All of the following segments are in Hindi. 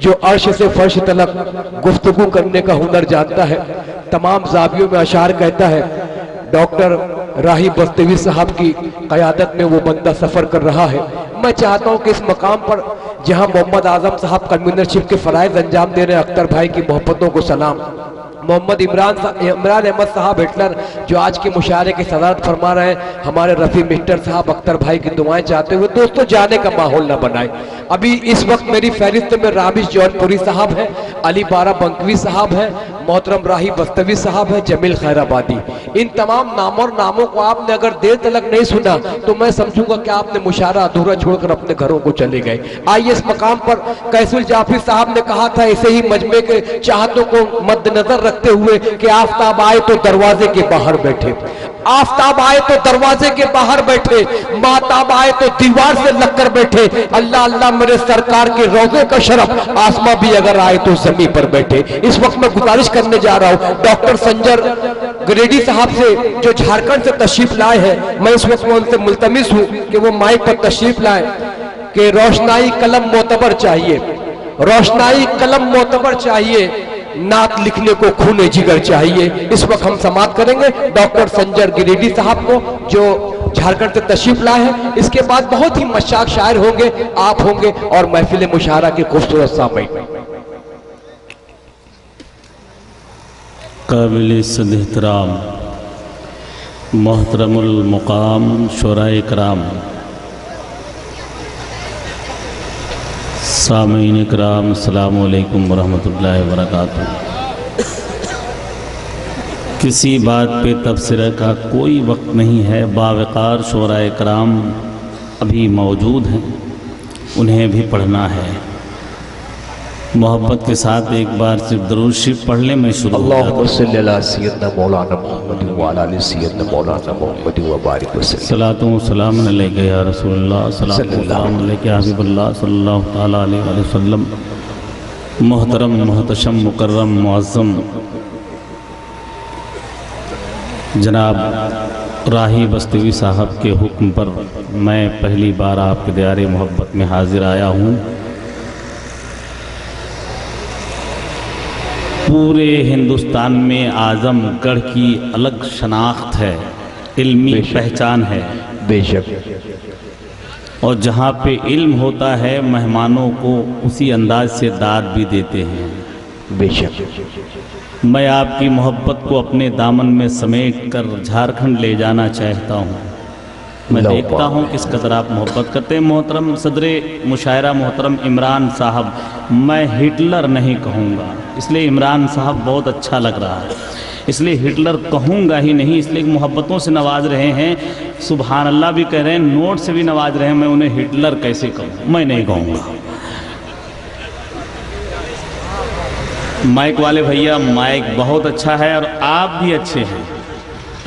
जो अर्श से फर्श तलक गुफ्तगू करने का हुनर जानता है, तमाम ज़ावियों में अशार कहता है। डॉक्टर राही बस्तवी साहब की क़यादत में वो बंदा सफ़र कर रहा है। मैं चाहता हूँ कि इस मकाम पर जहाँ मोहम्मद आज़म साहब कन्वीनरशिप के फ़राइज़ अंजाम दे रहे हैं, अख्तर भाई की मोहब्बतों को सलाम। मोहम्मद इमरान अहमद साहब हिटलर जो आज के मुशायरे की सदारत फरमा रहे हैं, हमारे रफ़ी मिस्टर साहब अख्तर भाई की दुआएं चाहते हुए दोस्तों जाने का माहौल न बनाए। अभी इस वक्त मेरी फहरिस्त में राबिश जौनपुरी साहब हैं, अली बारा बंकवी साहब हैं, मोहतरम राही बस्तवी साहब हैं, जमील खैराबादी। इन तमाम नामों को आपने अगर देर तक नहीं सुना तो मैं समझूंगा कि आपने मुशायरा अधूरा छोड़कर अपने घरों को चले गए। आइए इस मकाम पर कैसुल जाफरी साहब ने कहा था, ऐसे ही मजमे के चाहतों को मद्देनजर रखते हुए कि आफताब आए तो दरवाजे के बाहर बैठे, आफताब आए तो दरवाजे के बाहर बैठे, माताब आए तो दीवार से लगकर बैठे। अल्लाह अल्लाह मेरे सरकार के रोज़े का शरफ, आसमां भी अगर आए तो जमीन पर बैठे। इस वक्त मैं गुजारिश करने जा रहा हूं डॉक्टर संजर गिरेडी साहब से जो झारखंड से तशरीफ लाए हैं, मैं इस वक्त उनसे मुल्तमिस हूं कि वो माइक पर तशरीफ लाए कि रोशनाई कलम मोतबर चाहिए, रोशनाई कलम मोतबर चाहिए, नात लिखने को खूने जिगर चाहिए। इस वक्त हम समाप्त करेंगे डॉक्टर संजर गिरेडी साहब को जो झारखंड से तशरीफ लाए हैं। इसके बाद बहुत ही मशाक शायर होंगे, आप होंगे और महफिल मुशायरा के खूबसूरत सामईन। काबिल सद-एहतराम मोहतरमुल मुकाम शुराए कराम, सामीन कराम, अस्सलामु अलैकुम वरहमतुल्लाहि वबरकातुहू। किसी बात पे तबसरा का कोई वक्त नहीं है, बावकार शुराए कराम अभी मौजूद हैं, उन्हें भी पढ़ना है। मोहब्बत के साथ एक बार सिर्फ दरूद शरीफ पढ़ लें, मैं शुरू अल्लाहुम्मा सल्ली अला सय्यदना मौलाना मुहम्मद व अला आलि सय्यदना मौलाना मुहम्मद व बारिक वसल्लम। सलातो व सलाम अलैका या रसूलल्लाह, सलातो व सलाम अलैका या हबीबल्लाह सल्लल्लाहु तआला अलैहि वसल्लम। मोहतरम मोहतशम मुकर्रम मुअज़्ज़म जनाब राही बस्तवी साहब के हुक्म पर मैं पहली बार आपके दयारे मोहब्बत में हाजिर आया हूँ। पूरे हिंदुस्तान में आज़मगढ़ की अलग शनाख्त है, इल्मी पहचान है बेशक, और जहाँ पे इल्म होता है मेहमानों को उसी अंदाज से दाद भी देते हैं बेशक। मैं आपकी मोहब्बत को अपने दामन में समेट कर झारखंड ले जाना चाहता हूँ। मैं देखता हूँ किस कदर आप मोहब्बत करते हैं। मोहतरम सदरे मुशायरा मोहतरम इमरान साहब, मैं हिटलर नहीं कहूँगा, इसलिए इमरान साहब बहुत अच्छा लग रहा है, इसलिए हिटलर कहूँगा ही नहीं, इसलिए मोहब्बतों से नवाज रहे हैं, सुभान अल्लाह भी कह रहे हैं, नोट से भी नवाज रहे हैं, मैं उन्हें हिटलर कैसे कहूँ? मैं नहीं कहूँगा। माइक वाले भैया, माइक बहुत अच्छा है और आप भी अच्छे हैं।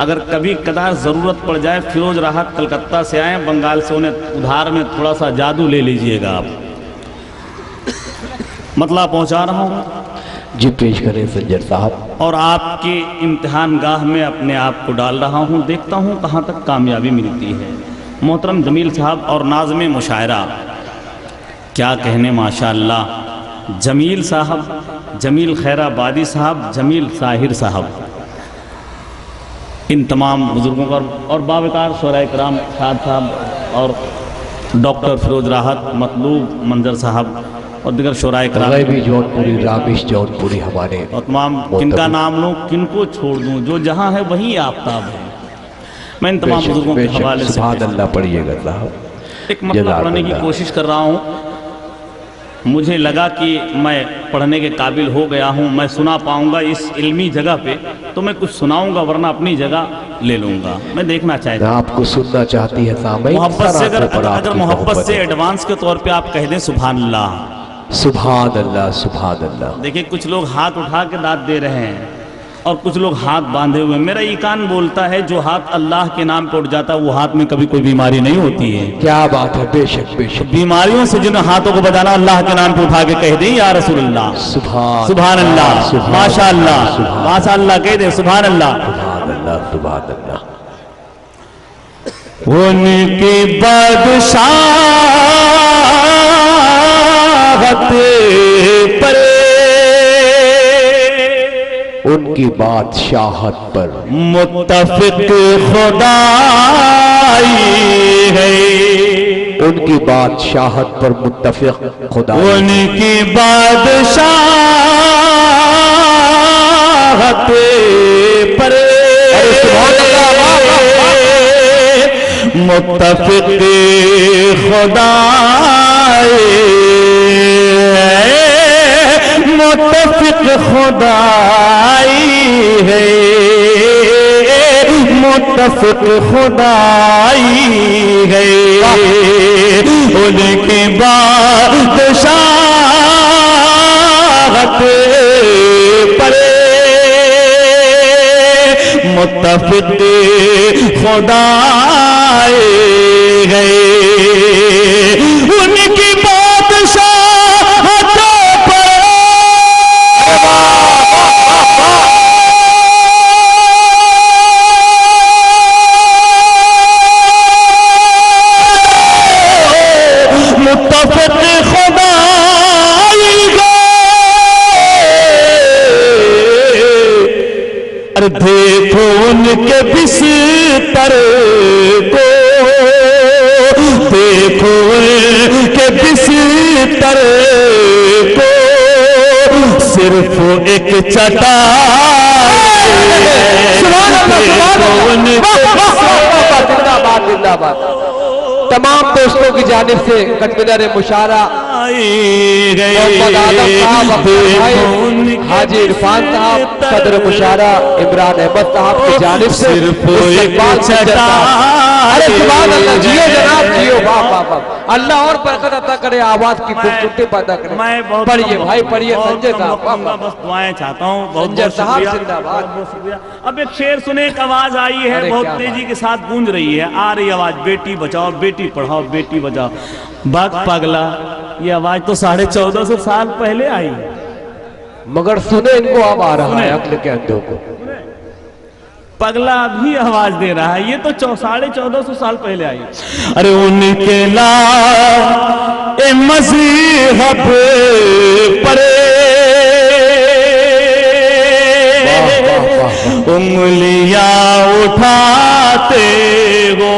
अगर कभी कदार ज़रूरत पड़ जाए, फिरोज राहत कलकत्ता से आए, बंगाल से, उन्हें उधार में थोड़ा सा जादू ले लीजिएगा आप। मतलब पहुंचा रहा हूँ जी, पेश करें संजर साहब। और आपके इम्तिहान गाह में अपने आप को डाल रहा हूँ, देखता हूँ कहाँ तक कामयाबी मिलती है। मोहतरम जमील साहब और नाज़िम मुशायरा, क्या कहने माशाअल्लाह। जमील साहब, जमील खैराबादी साहब, जमील साहिर साहब, इन तमाम बुज़ुर्गों का और बावकार शुराए कराम शाद साहब और डॉक्टर फिरोज राहत, मतलूब मंजर साहब और दिगर शुराए कराम भी जौनपुरी, राबिश जौनपुरी हमारे, और तमाम किनका नाम लूँ किनको छोड़ दूँ, जो जहाँ है वही आफ्ताब है। मैं इन तमाम बुज़ुर्गों के हवाले से अल्लाह पढ़िएगा साहब, एक मतलब पढ़ने की कोशिश कर रहा हूँ। मुझे लगा कि मैं पढ़ने के काबिल हो गया हूँ, मैं सुना पाऊँगा इस इल्मी जगह पे, तो मैं कुछ सुनाऊँगा, वरना अपनी जगह ले लूँगा। मैं देखना चाहता हूँ आपको सुनना चाहती है सामईन। मोहब्बत से, अगर मोहब्बत से एडवांस के तौर पे आप कह दें सुभान अल्लाह, सुभान अल्लाह, सुभान अल्लाह। देखिए कुछ लोग हाथ उठा के दाद दे रहे हैं और कुछ लोग हाथ बांधे हुए। मेरा ईकान बोलता है जो हाथ अल्लाह के नाम पे उठ जाता है वो हाथ में कभी कोई बीमारी नहीं होती है। क्या बात है, बेशक बेशक। बीमारियों से जिन हाथों को बचाना, अल्लाह के नाम पे उठा के कह दें या रसूल अल्लाह, सुभान अल्लाह, माशा अल्लाह, माशा अल्लाह कह दे, सुभान अल्लाह, सुभान अल्लाह, सुभान अल्लाह। उनकी बादशाहत उनकी बादशाहत पर मुत्तफिक खुदाई है, उनकी बादशाहत पर मुत्तफिक खुदा, उनकी बादशाहत पर मुत्तफिक खुदाई, मुत्तफिक खुदाई है, मुत्तफिक खुदाई है, उनकी बादशाहत पर मुत्तफिक खुदाई है, उनकी बादशाहत पर मुत्तफिक खुदाई गए। अरे देखो उनके बिस्तर को, देखो उनके बिस्तर को, सिर्फ एक चटाई, जिंदाबाद जिंदाबाद। तमाम दोस्तों की जानिब से कन्वीनर मुशारा मोहम्मद आदम साहब, अब्दुल भाई, हाजी इरफान साहब, सदर मुशारा इमरान अहमद साहब की जानिब से इस्तकबाल सज्जद साहब। अरे सुभान अल्लाह, जियो जनाब जियो, वाह वाह वाह, अल्लाह और बरकत अता करे, आवाज की खूबसूरती पैदा करे। पढ़िए भाई पढ़िए, संजय साहब बस दुआएं चाहता हूँ, बहुत संजय बहुत साहब शुक्रिया, जिंदाबाद। बहुत शुक्रिया। अब एक शेर सुने, एक आवाज आई है, अरे बहुत क्या तेजी के साथ गूंज रही है, आ रही आवाज, बेटी बचाओ बेटी पढ़ाओ बेटी बचाओ। बाग पागला, ये आवाज तो 1450 साल पहले आई, मगर सुने इनको अब आ रहा है अक्ल के अंधों को। पगला अभी आवाज दे रहा है, ये तो 1450 साल पहले आई। अरे उनके ला मज़हब पड़े, उंगलियां उठाते हो,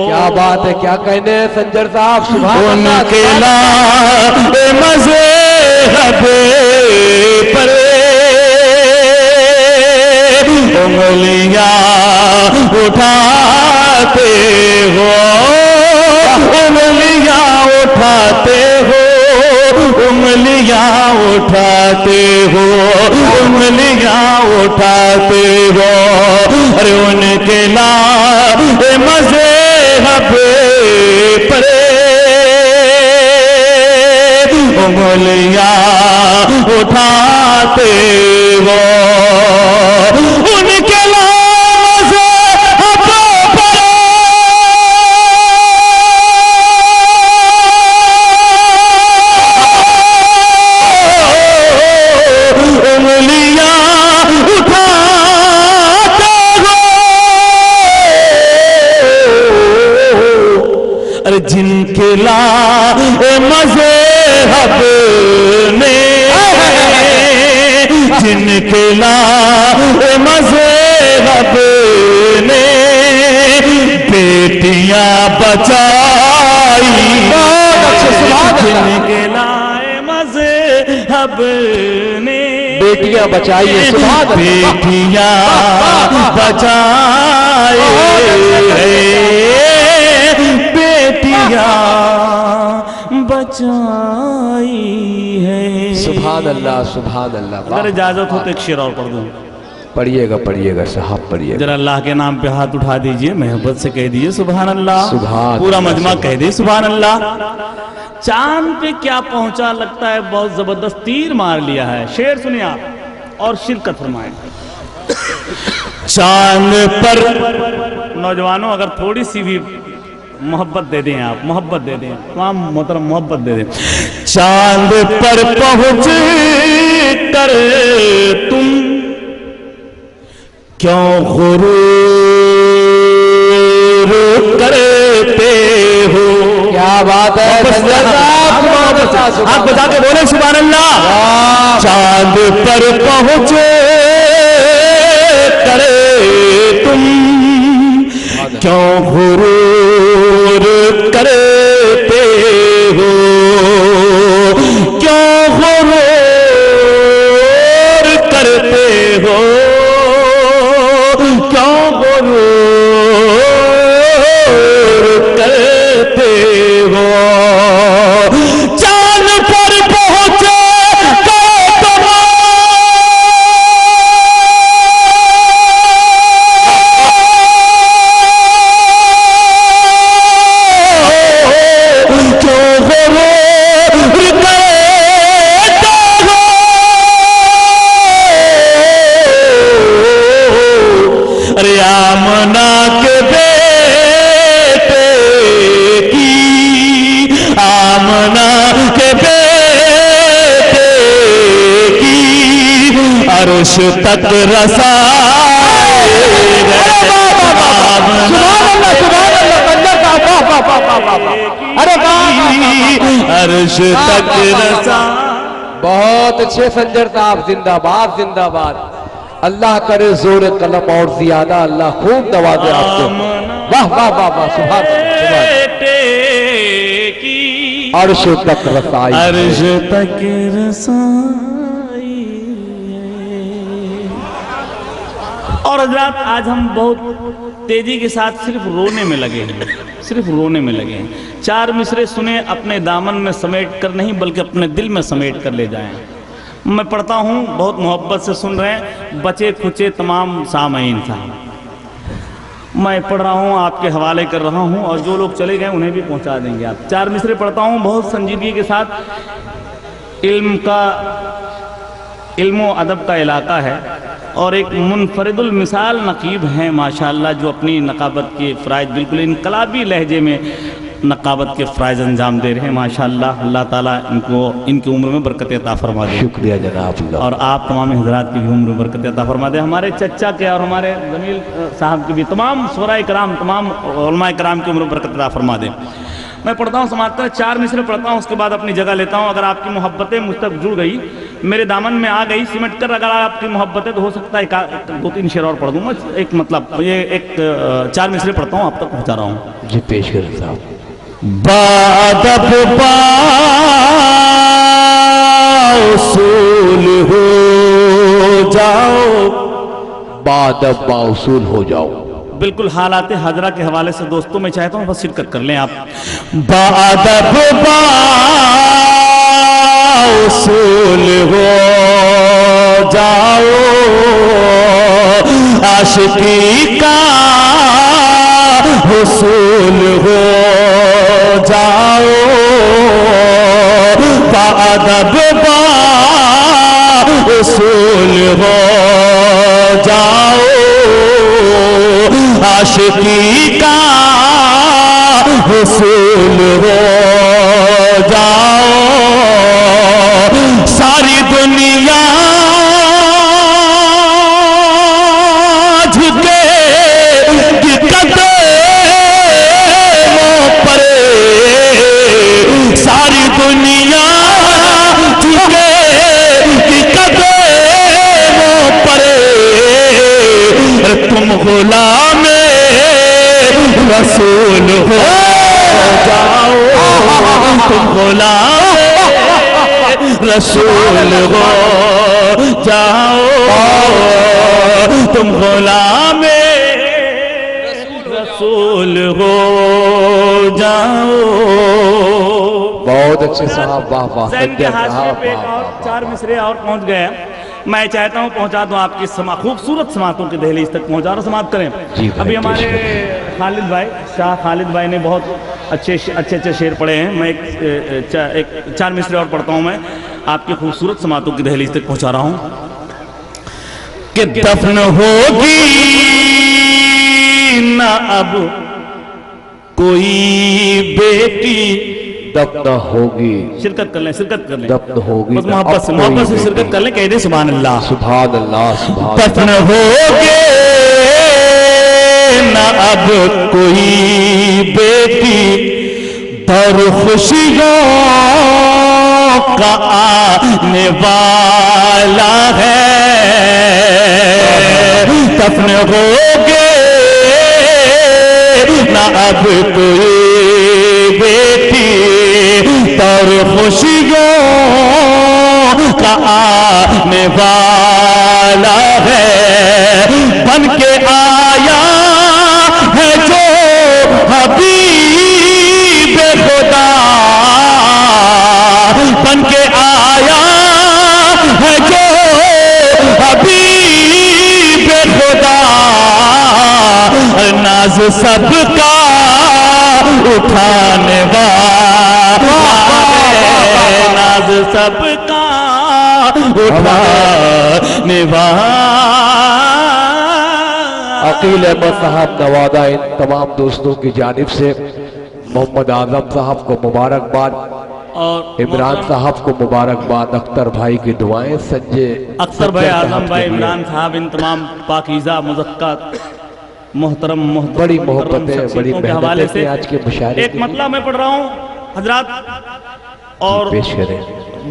क्या बात है, क्या कहने हैं संजर साहब, सुभान अल्लाह। उनके ला मज़हब पड़े, उंगलियां उठाते हो, उंगलियां उठाते हो, उंगलियां उठाते हो, उंगलियां उठाते हो। अरे उनके ला मज़हब पड़े, उंगलियां उठाते हो, उनके ला मज़हब पड़े, उंगलियां उठाते हो। अरे जिनके ला मज़हब ने, जिनके ला मज़हब ने बेटियां बचाई, जिनके ला मज़हब ने बेटियां बचाइए, सुभान अल्लाह। बेटियां बचाई, बेटियां बचाई है। सुभान अल्लाह सुभान अल्लाह। अगर इजाजत हो तो एक शेर और पढ़ दूं। पढ़िएगा पढ़िएगा साहब पढ़िएगा। जरा अल्लाह के नाम पे हाथ उठा दीजिए, मोहब्बत से कह दीजिए सुभान अल्लाह। सुभान पूरा अल्लाह, मजमा कह दे सुभान अल्लाह। चांद पे क्या पहुंचा, लगता है बहुत जबरदस्त तीर मार लिया है। शेर सुनिए आप और शिरकत फरमाएं। चांद पर नौजवानों अगर थोड़ी सी भी मोहब्बत दे दें, आप मोहब्बत दे दें, तमाम मोहतरम मोहब्बत दे दें। चांद पर पहुंच कर तुम क्यों गुरूर करते हो। क्या बात है, हाथ बजा के बोले सुभान अल्लाह। चांद पर पहुंचे तुम क्यों गुरूर करते हो, क्यों गुरूर करते हो, क्यों गुरूर करते हो। चांद पर पहुंचे आमना के बेटे की, आमना के बेटे की अर्श तक रसाएगा। अर्श तक रसा। बहुत अच्छे संजर साहब, जिंदाबाद जिंदाबाद। अल्लाह करे जोर कलम और ज्यादा, अल्लाह खूब नवाजे आपको। वाह वाह वाह वाह, सुभान अल्लाह। अर्श तक रसाई, अर्श तक रसाई। और हजरात, आज हम बहुत तेजी के साथ सिर्फ रोने में लगे हैं, सिर्फ रोने में लगे हैं। चार मिसरे सुने, अपने दामन में समेट कर नहीं बल्कि अपने दिल में समेट कर ले जाएं। मैं पढ़ता हूँ, बहुत मोहब्बत से सुन रहे हैं बचे खुचे तमाम सामईन साहब। मैं पढ़ रहा हूँ, आपके हवाले कर रहा हूँ, और जो लोग चले गए उन्हें भी पहुँचा देंगे आप। चार मिसरे पढ़ता हूँ बहुत संजीदगी के साथ। इल्म व अदब का इलाका है और एक मुनफरिदुल मिसाल नकीब हैं माशाअल्लाह, जो अपनी नकाबत के फ़राइज़ बिल्कुल इनकलाबी लहजे में नकाबत के फ़राइज़ अंजाम दे रहे हैं माशाअल्लाह। अल्लाह ताला इनको इनकी उम्र में बरकत अता फरमा दे। शुक्रिया जनाब। और आप तमाम हज़रात की भी उम्र में बरकत अता फरमा दे। हमारे चचा के और हमारे जमील साहब की भी, तमाम शुराए कराम, तमाम उलमाए कराम की उम्र में बरकत अता फरमा दे। मैं पढ़ता हूँ, समाप्त चार मिसरे पढ़ता हूँ, उसके बाद अपनी जगह लेता हूँ। अगर आपकी मोहब्बतें मुझ तक जुड़ गई, मेरे दामन में आ गई सिमट कर, अगर आपकी मोहब्बतें, तो हो सकता है दो तीन शेर और पढ़ दूँगा। एक मतलब ये एक चार मिसरे पढ़ता हूँ, आप तक पहुँचा रहा हूँ जी। पेश करें साहब। बादब बाउसूल हो जाओ, बादब बाउसूल हो जाओ। बिल्कुल हालात हाजरा के हवाले से दोस्तों मैं चाहता हूँ बस शिरकत कर लें आप। बादब बाउसूल हो जाओ, आशिकी का हुसूल हो जाओ, बादब बाउसूल हो जाओ, आशिकी का हुसूल हो जाओ। सारी दुनिया झुके कदमों पर, सारी दुनिया झुके कदमों पर, तुम गुलाम रसूल हो जाओ, तुम गुलाम रसूल हो जाओ, तुम गुलाम रसूल हो जाओ। बहुत अच्छे साहब, वाह वाह। ज़हन के हाशिए पे और चार मिसरे और पहुंच गए। मैं चाहता हूं पहुंचा दूं आपकी खूबसूरत समातों की दहलीज तक पहुंचा रहा। समाप्त करें। अभी हमारे खालिद भाई, शाह खालिद भाई ने बहुत अच्छे शेर पढ़े हैं। मैं एक चार मिसरे और पढ़ता हूं। मैं आपकी खूबसूरत समातों की दहलीज तक पहुंचा रहा हूं कि दफन होगी न अब कोई बेटी, दफन होगी, शिरकत कर लें, शिरकत कर लें, दफन होगी, बस मोहब्बत से शिरकत कर लें। कह दे सुभान अल्लाह, सुभान अल्लाह, सुभान। दफन होगे न अब कोई बेटी, पर खुशियों का आने वाला है। दफन होगे न अब कोई बेटी और खुशियों का आने वाला है, बन के आया है जो हबीब खुदा, बन के आया है जो हबीब खुदा, नाज सबका उठाने वाला है, नाज सबका उठाने वाला। अकील अहमद साहब नवादा इन तमाम दोस्तों की जानिब से मोहम्मद आजम साहब को मुबारकबाद और इमरान साहब को मुबारकबाद, अख्तर भाई की दुआएं, संजय अख्तर भाई, आजम भाई, इमरान साहब, इन तमाम पाकीज़ा मुज़क्का मोहतरम बड़ी मोहब्बतें, बड़ी के हवाले से आज के मुशायरे एक मतलब मैं पढ़ रहा हूँ हजरात, और पेश करें।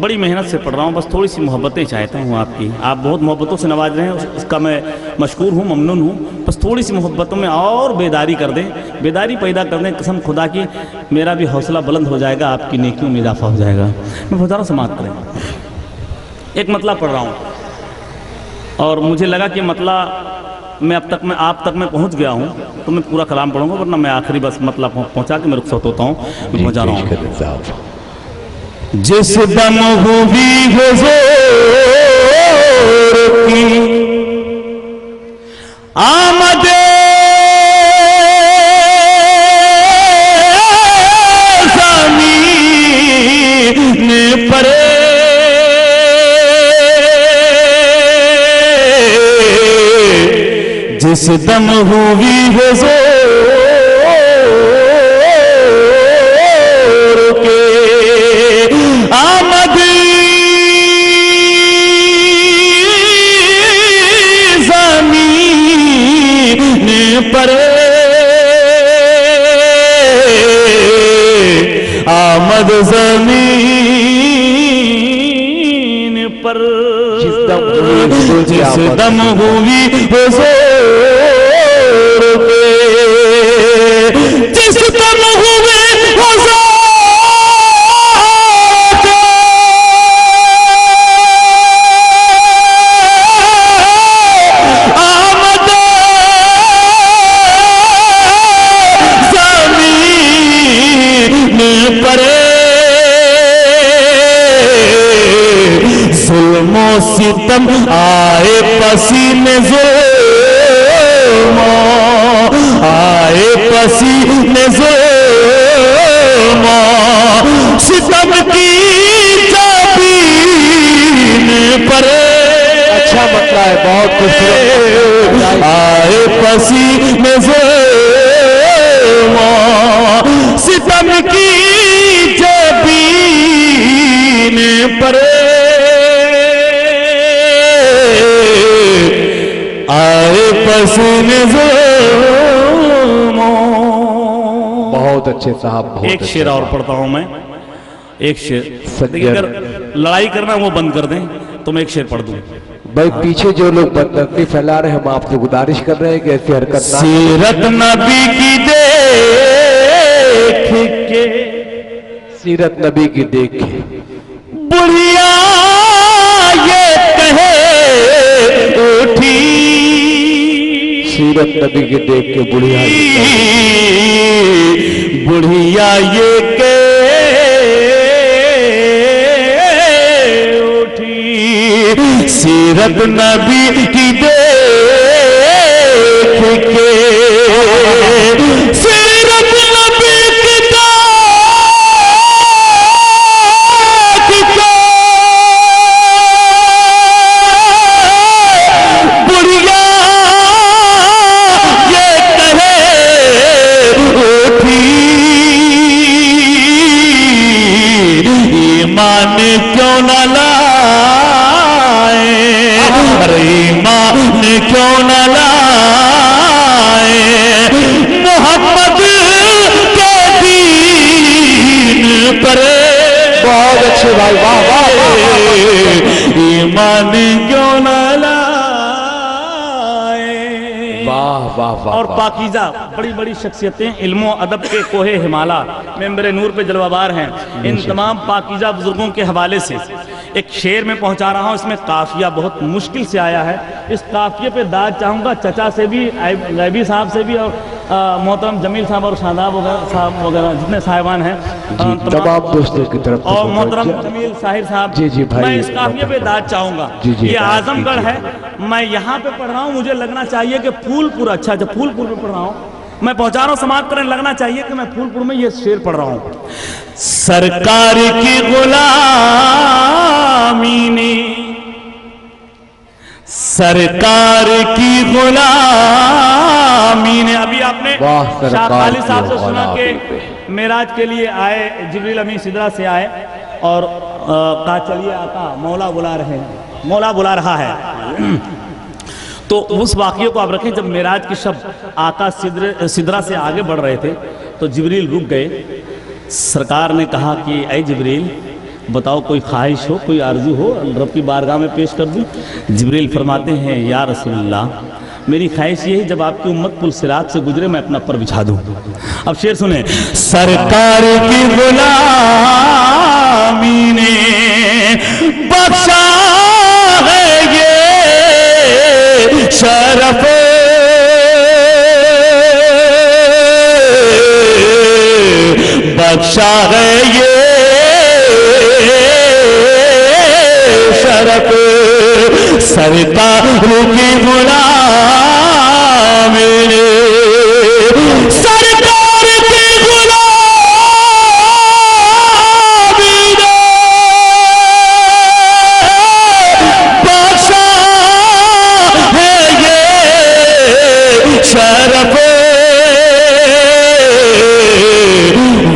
बड़ी मेहनत से पढ़ रहा हूँ, बस थोड़ी सी मोहब्बतें चाहता हूँ आपकी। आप बहुत मोहब्बतों से नवाज रहे हैं, उसका मैं मशकूर हूँ, ममनून हूँ। बस थोड़ी सी मोहब्बतों में और बेदारी कर दें, बेदारी पैदा कर दें, कसम खुदा की मेरा भी हौसला बुलंद हो जाएगा, आपकी नेकियों में इजाफा हो जाएगा। मैं बता रहा हूँ, समाप्त करें। एक मतलब पढ़ रहा हूँ और मुझे लगा कि मतलब मैं अब तक आप तक मैं पहुँच गया हूँ, तो मैं पूरा कलाम पढ़ूँगा, वरना मैं आखिरी बस मतलब पहुँचा के मैं रुखसत होता हूँ, मैं पहुँचा रहा हूँ। जिस दम हुई हुजूर की आमदे ज़मीन पर, जिस दम हुई हुजूर आमद ज़मीन पर, आमद ज़मीन पर, जिस दम हुई हुजूर के, जिस दम हुए हुजूर सितम आए पसीने ज़ुल्म, आए पसीने ज़ुल्म, सितम की ज़मीन पर। अच्छा मतलब है, बहुत खूबसूरत। आए पसीने ज़ुल्म, सितम की ज़मीन पर, आए पसीने ज़ुल्म। बहुत अच्छे साहब, बहुत एक शेर और पढ़ता हूं मैं, एक शेर। देखिए, अगर लड़ाई करना वो बंद कर दें तो मैं एक शेर पढ़ दूं। भाई पीछे जो लोग बदतमीजी फैला रहे हैं, हम आपसे गुजारिश कर रहे हैं कि ऐसी हरकत ना। सीरत नबी की देख के, सीरत नबी की देख के बुढ़िया ये कहे उठी, सीरत नबी की देख के बुढ़िया ये के उठी, सीरत नबी की देख के, सीरत नबी की देख के, बुढ़िया ये कहे उठी, ईमान क्यों न लाए, अरे ईमान क्यों न लाए, मोहम्मद के दीन पर। बहुत अच्छे भाई, वाह वाह वाह। ईमान क्यों न लाए, वाह वाह वाह और वाह। पाकीज़ा बड़ी बड़ी शख्सियतें इल्मो अदब के कोहे हिमाला मेंबरे नूर पे जलवाबार हैं। इन तमाम पाकीज़ा बुजुर्गों के हवाले से एक शेर में पहुंचा रहा हूं। इसमें काफिया बहुत मुश्किल से आया है। इस काफिये पे दाद चाहूँगा चचा से भी, गैबी साहब से भी, और मोहतरम जमील साहब और शादाब वगैरह जितने साहिबान हैं तमाम दोस्तों की तरफ से और मोहतरम जमील साहिर साहब, जी जी भाई, मैं इस काफिये पे दाद चाहूँगा। जी जी, ये दाद आजमगढ़ कीजिए। है, मैं यहाँ पे पढ़ रहा हूँ, मुझे लगना चाहिए कि फूलपुर, अच्छा जब फूलपुर में पढ़ रहा हूँ, मैं पहुंचा रहा हूँ समाप्त करने, लगना चाहिए कि मैं फूलपुर में ये शेर पढ़ रहा हूँ। सरकार की गुलामी ने, सरकार की गुलामी ने, अभी आपने शाह खालिद साहब से सुना कि मेराज के लिए आए जिब्रील अमीन सिदरा से आए और कहा चलिए आका मौला बुला रहे हैं, मौला बुला रहा है। तो उस वाक़ये को आप रखें, जब मेराज की शब आका सिदरा से आगे बढ़ रहे थे तो जिब्रील रुक गए। सरकार ने कहा कि ऐ जिब्रील बताओ कोई ख्वाहिश हो, कोई आरजू हो, रब की बारगाह में पेश कर दूं। जिब्रील फरमाते हैं या रसूलल्लाह, मेरी ख्वाहिश ये है जब आपकी उम्मत पुल सिरात से गुजरे मैं अपना पर बिछा दूं। अब शेर सुने। सरकार की गुलामी ने बख्शा है ये शरफ, बख्शा है ये शरफ, सरकार की गुलामी ने, सरकार की गुलामी ने बख्शा है ये शरफ,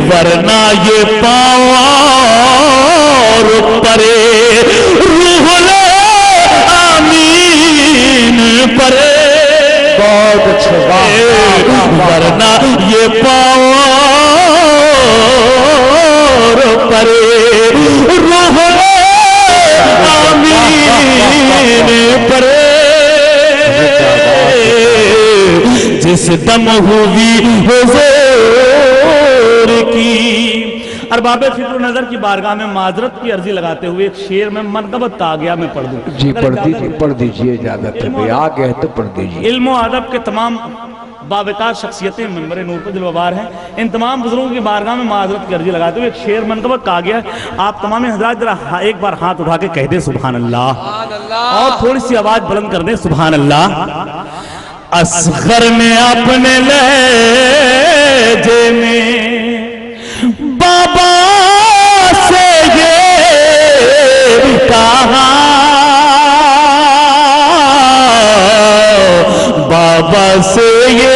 वरना ये पावर परे रूहुल आमीन परे, बहुत अच्छे, वरना ये पावर परे रूहुल आमीन परे, जिस दम हुई हुजूर की। अरबाब फिक्र नजर की बारगाह में माजरत की अर्जी लगाते हुए एक शेर में मनकबत आ गया, मैं पढ़ दूं। जी पढ़ दीजिए, इजाजत है भाई, आ गए तो पढ़ दीजिए। इल्म और अदब के तमाम बावकार शख्सियतें मेंबर नूर पर जलवाबार हैं। इन तमाम बुजुर्गों की बारगाह में माजरत की अर्जी लगाते हुए एक शेर मनकबत आ गया। आप तमाम हजरात जरा एक बार हाथ उठा के कह दे सुभान अल्लाह, और थोड़ी सी आवाज बुलंद कर दे सुभान अल्लाह। असगर ने अपने लहजे में बाबा से ये कहा, बाबा से ये